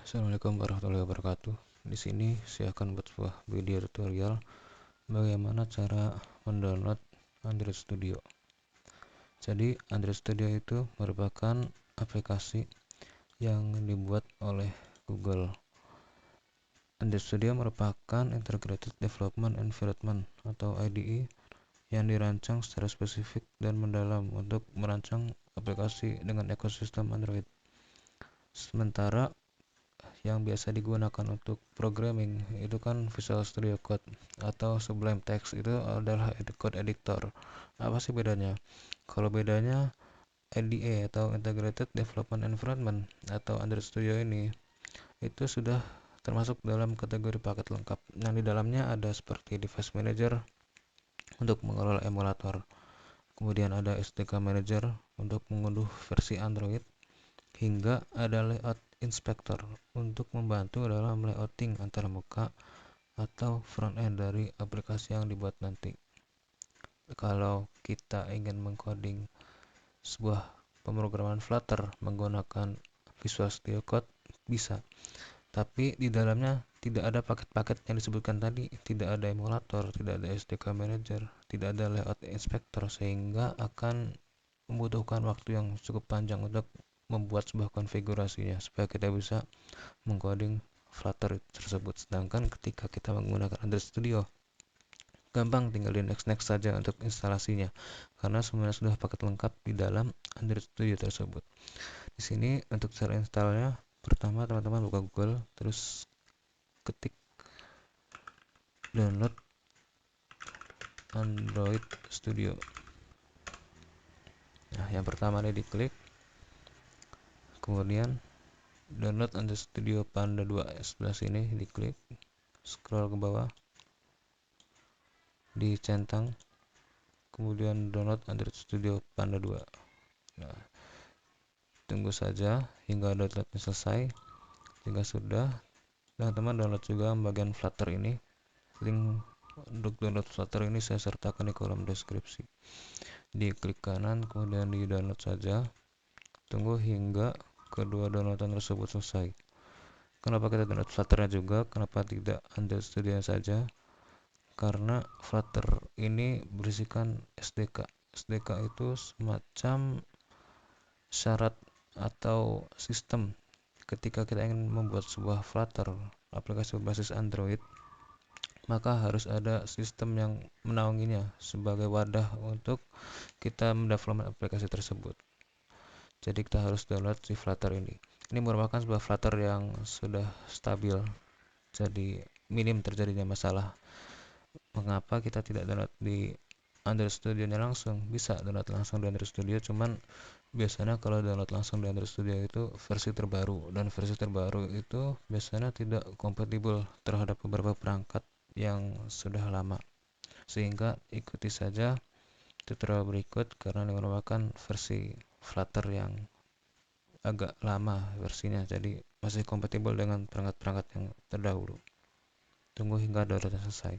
Assalamualaikum warahmatullahi wabarakatuh. Di sini saya akan buat sebuah video tutorial bagaimana cara mendownload Android Studio. Jadi Android Studio itu merupakan aplikasi yang dibuat oleh Google. Android Studio merupakan Integrated Development Environment atau IDE yang dirancang secara spesifik dan mendalam untuk merancang aplikasi dengan ekosistem Android. Sementara yang biasa digunakan untuk programming itu kan Visual Studio Code atau Sublime Text, itu adalah code editor. Apa sih bedanya? Kalau bedanya, IDE atau Integrated Development Environment atau Android Studio ini itu sudah termasuk dalam kategori paket lengkap. Yang di dalamnya ada seperti Device Manager untuk mengelola emulator, kemudian ada SDK Manager untuk mengunduh versi Android, hingga ada Layout Inspector untuk membantu dalam layouting antara muka atau front end dari aplikasi yang dibuat nanti. Kalau kita ingin mengcoding sebuah pemrograman Flutter menggunakan Visual Studio Code bisa, tapi di dalamnya tidak ada paket-paket yang disebutkan tadi, tidak ada emulator, tidak ada SDK Manager, tidak ada Layout Inspector, sehingga akan membutuhkan waktu yang cukup panjang untuk membuat sebuah konfigurasinya supaya kita bisa mengcoding Flutter tersebut. Sedangkan ketika kita menggunakan Android Studio, gampang, tinggal di next saja untuk instalasinya karena semuanya sudah paket lengkap di dalam Android Studio tersebut. Di sini untuk cara installnya, pertama teman-teman buka Google, terus ketik download Android Studio. Nah, yang pertama ini diklik, kemudian download Android Studio Panda 2 sebelah sini diklik, scroll ke bawah, dicentang, kemudian download Android Studio Panda 2. Nah, tunggu saja hingga downloadnya selesai. Jika sudah, teman-teman download juga bagian Flutter ini. Link untuk download Flutter ini saya sertakan di kolom deskripsi. Diklik kanan, kemudian di download saja. Tunggu hingga kedua downloadan tersebut selesai. Kenapa kita download Flutternya juga? Kenapa tidak Android Studio saja? Karena Flutter ini berisikan SDK. SDK itu semacam syarat atau sistem ketika kita ingin membuat sebuah Flutter aplikasi berbasis Android, maka harus ada sistem yang menaunginya sebagai wadah untuk kita mendevelopment aplikasi tersebut. Jadi kita harus download si Flutter ini. Ini merupakan sebuah Flutter yang sudah stabil, jadi minim terjadinya masalah. Mengapa kita tidak download di Android Studio-nya langsung? Bisa download langsung di Android Studio, cuman biasanya kalau download langsung di Android Studio itu versi terbaru, dan versi terbaru itu biasanya tidak kompatibel terhadap beberapa perangkat yang sudah lama. Sehingga ikuti saja tutorial berikut karena ini merupakan versi Flutter yang agak lama versinya, jadi masih kompatibel dengan perangkat-perangkat yang terdahulu. Tunggu hingga downloadnya selesai.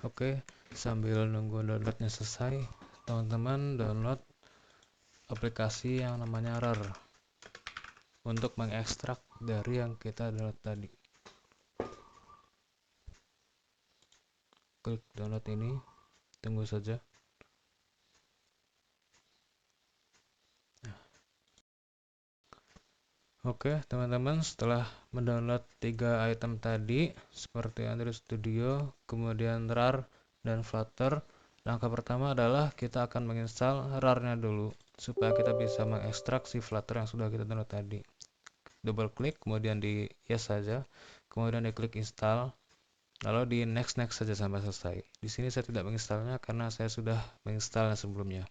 Oke, sambil nunggu downloadnya selesai, teman-teman download aplikasi yang namanya RAR untuk mengekstrak dari yang kita download tadi. Klik download ini, tunggu saja. Oke teman-teman, setelah mendownload 3 item tadi seperti Android Studio, kemudian RAR dan Flutter, langkah pertama adalah kita akan menginstal RAR-nya dulu supaya kita bisa mengekstrak si Flutter yang sudah kita download tadi. Double klik, kemudian di yes saja, kemudian diklik install, lalu di next saja sampai selesai. Di sini saya tidak menginstalnya karena saya sudah menginstalnya sebelumnya.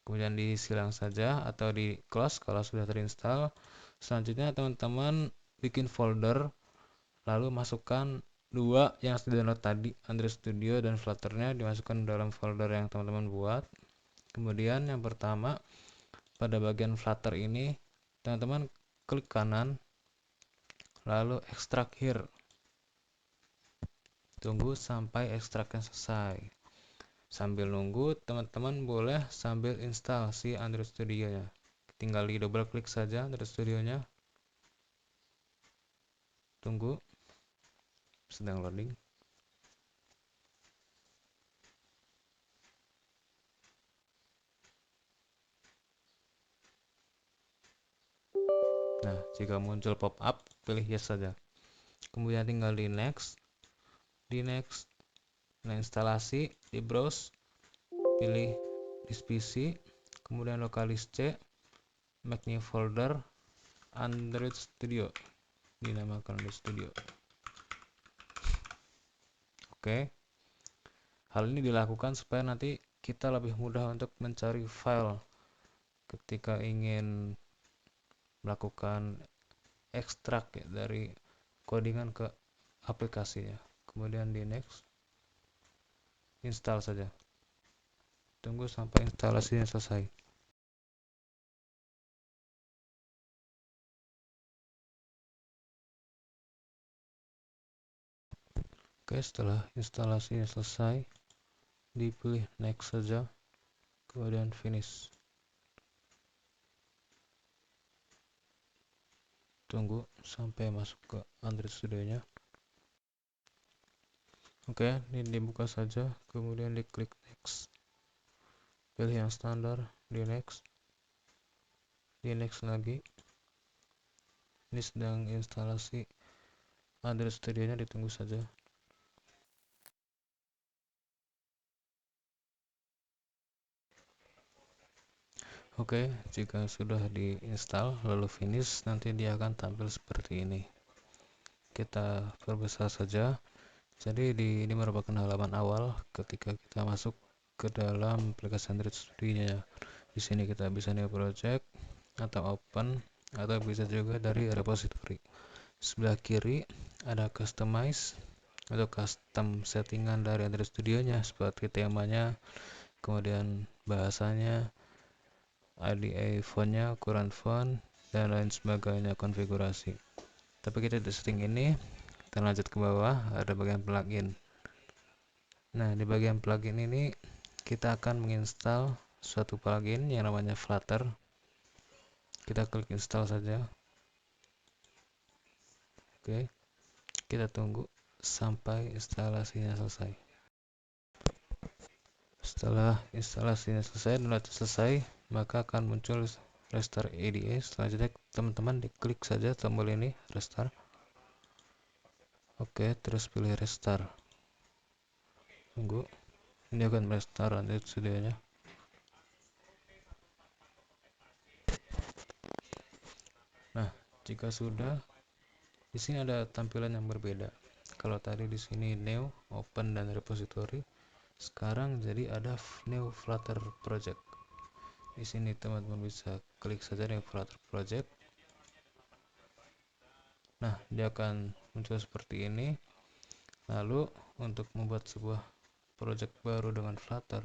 Kemudian disilang saja atau di close kalau sudah terinstall. Selanjutnya teman-teman bikin folder, lalu masukkan dua yang sudah download tadi, Android Studio dan Flutter-nya dimasukkan dalam folder yang teman-teman buat. Kemudian yang pertama, pada bagian Flutter ini teman-teman klik kanan, lalu extract here. Tunggu sampai ekstraknya selesai. Sambil nunggu, teman-teman boleh sambil install si Android Studio-nya. tinggal di double klik saja Android Studio-nya. Tunggu, sedang loading. Nah, jika muncul pop-up, pilih yes saja. Kemudian tinggal di next. Nah, instalasi, di browse, pilih disk PC, kemudian lokalis C, make new folder, Android Studio, dinamakan Android Studio. Oke, hal ini dilakukan supaya nanti kita lebih mudah untuk mencari file ketika ingin melakukan ekstrak ya, dari codingan ke aplikasinya. Kemudian di next, install saja. Tunggu sampai instalasinya selesai. Oke, setelah instalasinya selesai, dipilih next saja, kemudian finish. Tunggu sampai masuk ke Android Studio-nya. Oke, ini dibuka saja, kemudian diklik next. Pilih yang standar, di next lagi. Ini sedang instalasi Android Studio-nya, ditunggu saja. Oke, jika sudah diinstal lalu finish, nanti dia akan tampil seperti ini. Kita perbesar saja. Jadi ini merupakan halaman awal ketika kita masuk ke dalam aplikasi Android Studio-nya. Di sini kita bisa new project atau open, atau bisa juga dari repository. Sebelah kiri ada customize atau custom settingan dari Android Studio-nya, seperti temanya, kemudian bahasanya, IDE font-nya, ukuran font, dan lain sebagainya, konfigurasi. Tapi kita di setting ini, kita lanjut ke bawah, ada bagian plugin. Nah, di bagian plugin ini kita akan menginstal suatu plugin yang namanya Flutter. Kita klik install saja. Oke, kita tunggu sampai instalasinya selesai. Setelah instalasinya selesai, download selesai, maka akan muncul restart IDE. Selanjutnya teman-teman diklik saja tombol ini, restart. Oke, terus pilih restart. Tunggu, ini akan restart Android Studio-nya. Nah, jika sudah, di sini ada tampilan yang berbeda. Kalau tadi di sini new, open, dan repository, sekarang jadi ada new Flutter project. Di sini teman-teman bisa klik saja new Flutter project. Nah, dia akan muncul seperti ini. Lalu untuk membuat sebuah project baru dengan Flutter,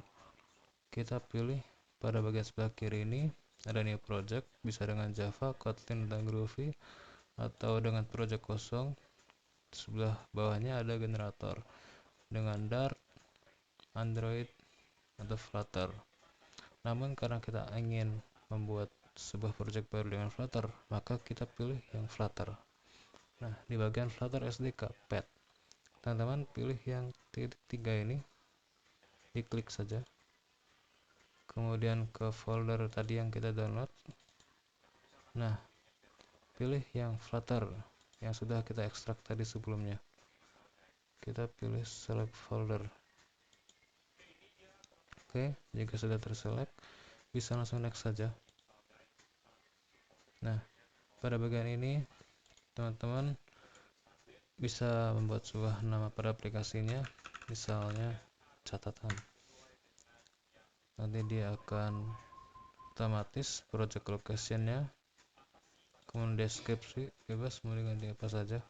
kita pilih pada bagian sebelah kiri ini ada new project, bisa dengan Java, Kotlin, dan Groovy, atau dengan project kosong. Sebelah bawahnya ada generator dengan Dart, Android, atau Flutter. Namun karena kita ingin membuat sebuah project baru dengan Flutter, maka kita pilih yang Flutter. Nah, di bagian Flutter SDK Pad, teman-teman pilih yang titik 3 ini, diklik saja. Kemudian ke folder tadi yang kita download. Nah, pilih yang Flutter yang sudah kita ekstrak tadi sebelumnya. Kita pilih select folder. Oke, jika sudah terselect, bisa langsung next saja. Nah, pada bagian ini teman-teman bisa membuat sebuah nama pada aplikasinya, misalnya catatan. Nanti dia akan otomatis project location-nya, kemudian deskripsi bebas mau diganti apa saja.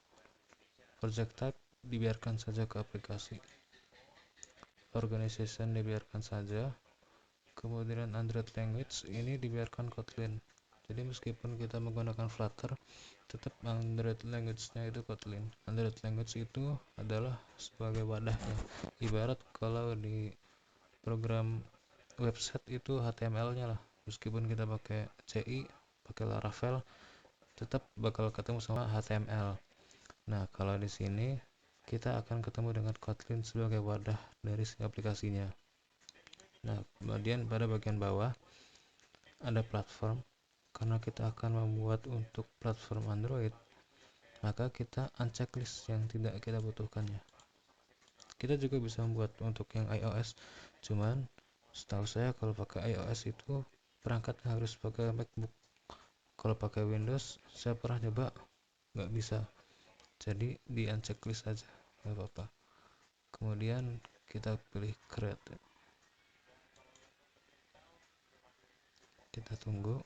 Project type dibiarkan saja ke aplikasi. Organization dibiarkan saja. Kemudian Android language ini dibiarkan Kotlin. Jadi meskipun kita menggunakan Flutter, tetap Android language-nya itu Kotlin. Android language itu adalah sebagai wadahnya. Ibarat kalau di program website itu HTML-nya lah. Meskipun kita pakai CI, pakai Laravel, tetap bakal ketemu sama HTML. Nah, kalau di sini kita akan ketemu dengan Kotlin sebagai wadah dari si aplikasinya. Nah, kemudian pada bagian bawah ada platform. Karena kita akan membuat untuk platform Android, maka kita unchecklist yang tidak kita butuhkannya. Kita juga bisa membuat untuk yang iOS, cuman setahu saya kalau pakai iOS itu perangkatnya harus pakai MacBook. Kalau pakai Windows, saya pernah coba nggak bisa, jadi di unchecklist aja, nggak apa-apa. Kemudian kita pilih create, kita tunggu.